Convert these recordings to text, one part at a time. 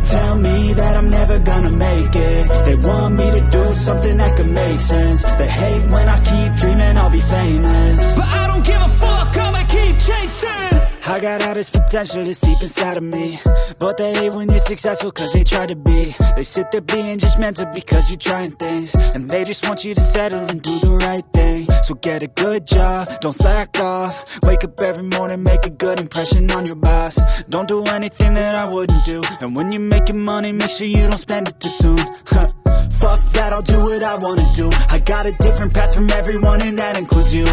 tell me that I'm never gonna make it. They want me to do something that could make sense. They hate when I keep dreaming I'll be famous, but I don't give a fuck, I'ma keep chasing. I got all this potential that's deep inside of me, but they hate when you're successful cause they try to be. They sit there being judgmental because you're trying things, and they just want you to settle and do the right thing. So get a good job, don't slack off. Wake up every morning, make a good impression on your boss. Don't do anything that I wouldn't do, and when you're making money, make sure you don't spend it too soon. Fuck that, I'll do what I wanna do. I got a different path from everyone, and that includes you.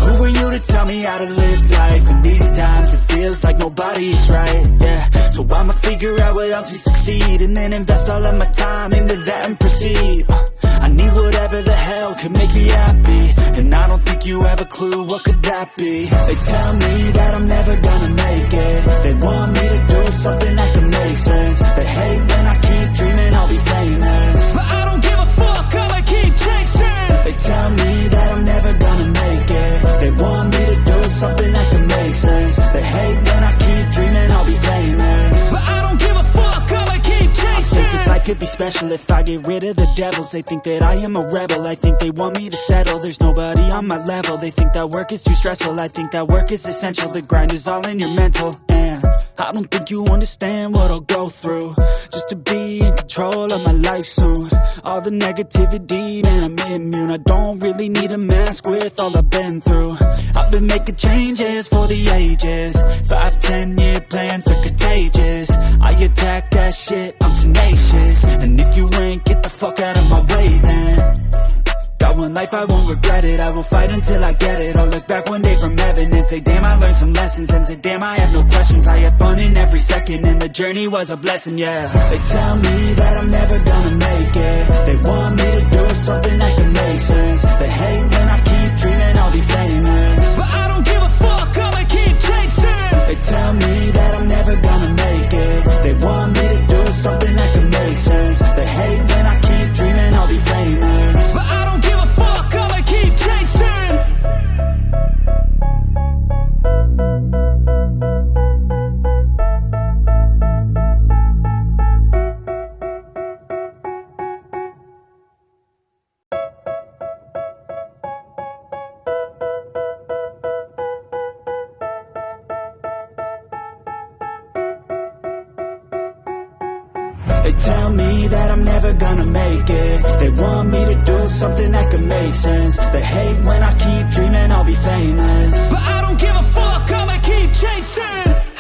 Who are you to tell me how to live life? In these times it feels like nobody's right, yeah. So I'ma figure out what else we succeed, and then invest all of my time into that and proceed. I need whatever the hell could make me happy, and I don't think you have a clue what could that be. They tell me that I'm never gonna make it. They want me to do something that can make sense. They hate when I keep dreaming I'll be famous, but I don't give a fuck, I'ma keep chasing. They tell me that I'm never gonna make it. They want me to do something that can make sense. They hate when I keep dreaming I'll be famous, but I don't give a fuck, I'ma keep chasing. I think this life could be special if I get rid of the devils. They think that I am a rebel, I think they want me to settle. There's nobody on my level, they think that work is too stressful. I think that work is essential, the grind is all in your mental. And I don't think you understand what I'll go through just to be in control of my life soon. All the negativity, man, I'm immune. I don't really need a mask with all I've been through. I've been making changes for the ages. 5-10 year plans are contagious. I attack that shit, I'm tenacious. And if you ain't, get the fuck out of my way then. Got one life, I won't regret it. I will fight until I get it. I'll look back one day from heaven and say, damn, I learned some lessons. And say, damn, I have no questions. I had fun in every second, and the journey was a blessing, yeah. They tell me that I'm never gonna make it. They want me to do something that can make sense. They hate when I keep dreaming I'll be famous, but I don't give a fuck, I'ma keep chasing. They tell me that I'm never gonna make it. They want me to do something that can make sense. They hate when I keep dreaming I'll be famous, but I don't give a fuck, I'ma keep chasing. They tell me that I'm never gonna make it. They want me to do something that can make sense. They hate when I keep dreaming I'll be famous, but I don't give a fuck, I'ma keep chasing.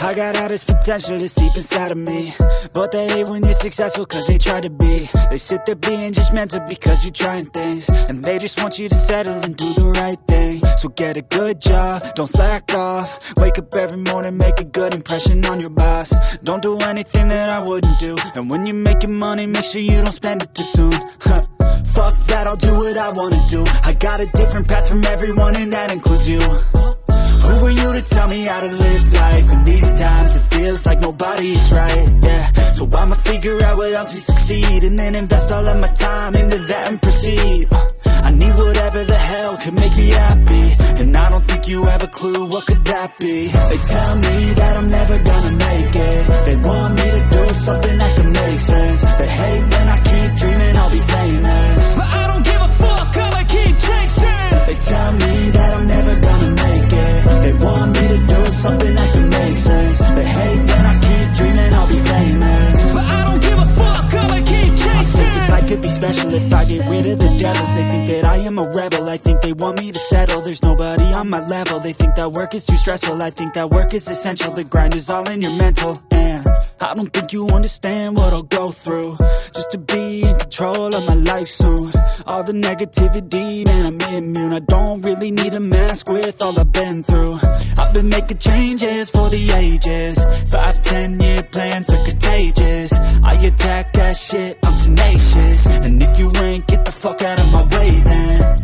I got all this potential that's deep inside of me, but they hate when you're successful cause they try to be. They sit there being judgmental because you're trying things, and they just want you to settle and do the right thing. So get a good job, don't slack off. Wake up every morning, make a good impression on your boss. Don't do anything that I wouldn't do, and when you're making money, make sure you don't spend it too soon. Fuck that, I'll do what I wanna do. I got a different path from everyone, and that includes you. Who are you to tell me how to live life? In these times it feels like nobody's right, yeah. So I'ma figure out what else we succeed, and then invest all of my time into that and proceed. I need whatever the hell could make me happy, and I don't think you have a clue what could that be. They tell me that I'm never gonna make it. They want me to do something that can make sense. They hate when I keep dreaming I'll be famous, but I don't give a fuck, I'ma keep chasing. They tell me that I'm never gonna make it. They want me to do something that can make sense. They hate when I keep dreaming I'll be famous, but I don't give a fuck, I'ma keep chasing. I think this life could be special if I get rid of the devils. They think that I am a rebel, I think they want me to settle. There's nobody on my level, they think that work is too stressful. I think that work is essential, the grind is all in your mental. And I don't think you understand what I'll go through just to be in control of my life soon. All the negativity, man, I'm immune. I don't really need a mask with all I've been through. I've been making changes for the ages. 5-10 year plans are contagious. I attack that shit, I'm tenacious. And if you ain't, get the fuck out of my way then.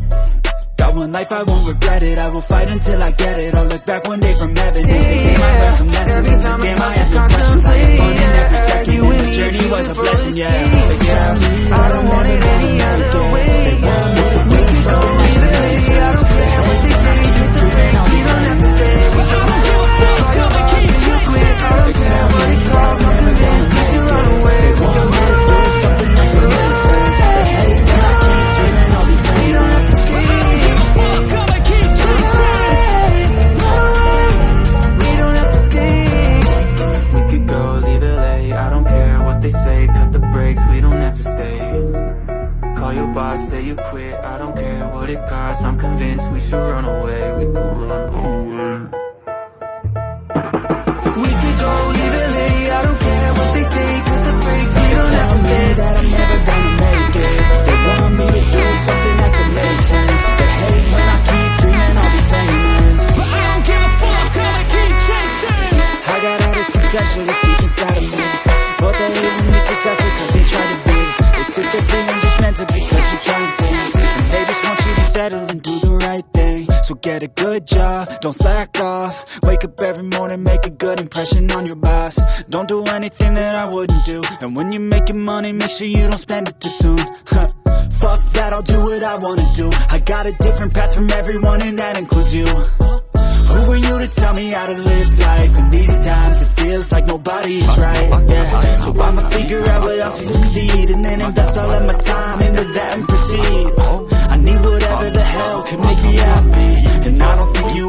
Got one life, I won't regret it. I will fight until I get it. I'll look back one day from heaven and say, damn, I learned some lessons. And say, damn, I had no questions. I had fun in every second, and the journey was a blessing, yeah. They tell me I don't want it any other way. They want me to do something that can make sense. I don't care what they say, you don't have to stay. I don't give a fuck, I'ma keep chasing. They tell me that I'm never gonna make it. call your boss, say you quit. I don't care what it costs, I'm convinced we should run away. We could run away. We could go, leave it late, I don't care what they say. Put the brakes, we don't have to stay. That I'm never gonna make it. They want me to do something that could make sense. They hate when I keep dreaming I'll be famous, but I don't give a fuck, I'ma keep chasing. I got all this potential that's deep inside of me, but they hate when you're successful cause they try to be. They sit there being judgmental because you're trying things, and they just want you to settle and do the right thing. So get a good job, don't slack off. Wake up every morning, make a good impression on your boss. Don't do anything that I wouldn't do, and when you're making money, make sure you don't spend it too soon. Fuck that, I'll do what I wanna do. I got a different path from everyone, and that includes you. Who are you to tell me how to live life? In these times it feels like nobody's right, yeah. So I'ma figure out what else we succeed, and then invest all of my time into that and proceed. I need whatever the hell could make me happy.